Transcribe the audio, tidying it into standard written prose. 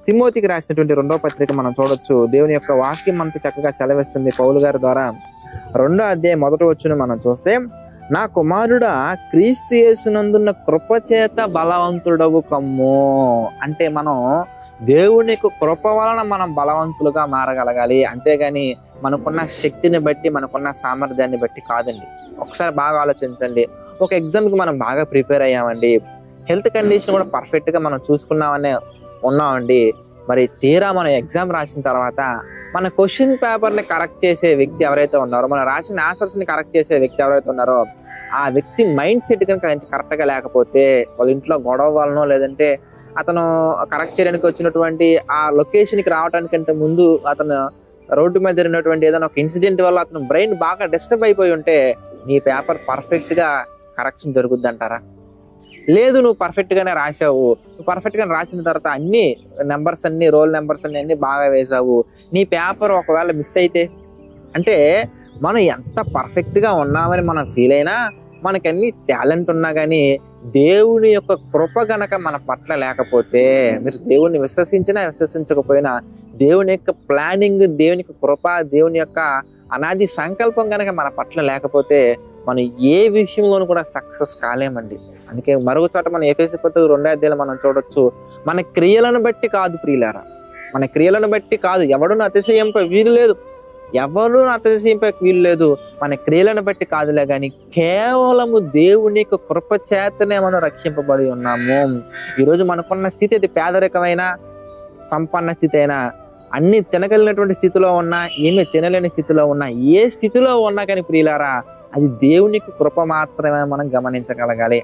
తిమోతికి రాసినటువంటి 2వ పత్రిక మనం చూడొచ్చు. దేవుని యొక్క వాక్యం మనకు చక్కగా సెలవిస్తుంది పౌలు గారి ద్వారా. 2వ అధ్యాయం 1వ వచనం మనం చూస్తే, నా కుమారుడా, క్రీస్తు యేసునందున్న కృపచేత బలవంతుడవు కమ్ము. అంటే మనం దేవుని యొక్క కృప వలన మనం బలవంతులుగా మారగలగాలి, అంతేగాని మనకున్న శక్తిని బట్టి, మనకున్న సామర్థ్యాన్ని బట్టి కాదండి. ఒకసారి బాగా ఆలోచించండి. ఒక ఎగ్జామ్కి మనం బాగా ప్రిపేర్ అయ్యామండి, హెల్త్ కండిషన్ కూడా పర్ఫెక్ట్గా మనం ఉన్నామండి. మరి తీరా మనం ఎగ్జామ్ రాసిన తర్వాత మన క్వశ్చన్ పేపర్ని కరెక్ట్ చేసే వ్యక్తి ఎవరైతే ఉన్నారో, మనం రాసిన ఆన్సర్స్ని కరెక్ట్ చేసే వ్యక్తి ఎవరైతే ఉన్నారో, ఆ వ్యక్తి మైండ్ సెట్ కనుక కరెక్ట్గా లేకపోతే, వాళ్ళ ఇంట్లో గొడవ వలనో, లేదంటే అతను కరెక్ట్ చేయడానికి వచ్చినటువంటి ఆ లొకేషన్కి రావడానికంటే ముందు అతను రోడ్డు మీద జరిగినటువంటి ఏదైనా ఒక ఇన్సిడెంట్ వల్ల అతను బ్రెయిన్ బాగా డిస్టర్బ్ అయిపోయి ఉంటే నీ పేపర్ పర్ఫెక్ట్గా కరెక్షన్ జరుగుద్ది అంటారా? లేదు, నువ్వు పర్ఫెక్ట్ గానే రాసావు, నువ్వు పర్ఫెక్ట్ గా రాసిన తర్వాత అన్ని నెంబర్స్ అన్ని, రోల్ నెంబర్స్ అన్ని బాగా వేసావు, నీ పేపర్ ఒకవేళ మిస్ అయితే, అంటే మనం ఎంత పర్ఫెక్ట్ గా ఉన్నామని మనం ఫీల్ అయినా, మనకి అన్ని టాలెంట్ ఉన్నా కానీ దేవుని యొక్క కృప గనక మన పట్ల లేకపోతే, మీరు దేవుని విశ్వసించినా విశ్వసించకపోయినా, దేవుని యొక్క ప్లానింగ్, దేవుని యొక్క కృప, దేవుని యొక్క అనాది సంకల్పం గనక మన పట్ల లేకపోతే మనం ఏ విషయంలోనూ కూడా సక్సెస్ కాలేమండి. అందుకే మరొక చోట మనం ఎఫెసీ పత్రిక 2వ అధ్యాయంలో మనం చూడొచ్చు, మన క్రియలను బట్టి కాదు ప్రియులారా, మన క్రియలను బట్టి కాదు, ఎవడును అతిశయంపై వీలు లేదు, మన క్రియలను బట్టి కాదులే కానీ కేవలము దేవుని యొక్క కృప చేతనే మనం రక్షింపబడి ఉన్నాము. ఈరోజు మనకున్న స్థితి, అది పేదరికమైన సంపన్న స్థితి అయినా, అన్ని తినగలిగినటువంటి స్థితిలో ఉన్నా, ఏమీ తినలేని స్థితిలో ఉన్నా, ఏ స్థితిలో ఉన్నా కానీ ప్రియులారా, అది దేవునికి కృప మాత్రమే మనం గమనించగలగాలి.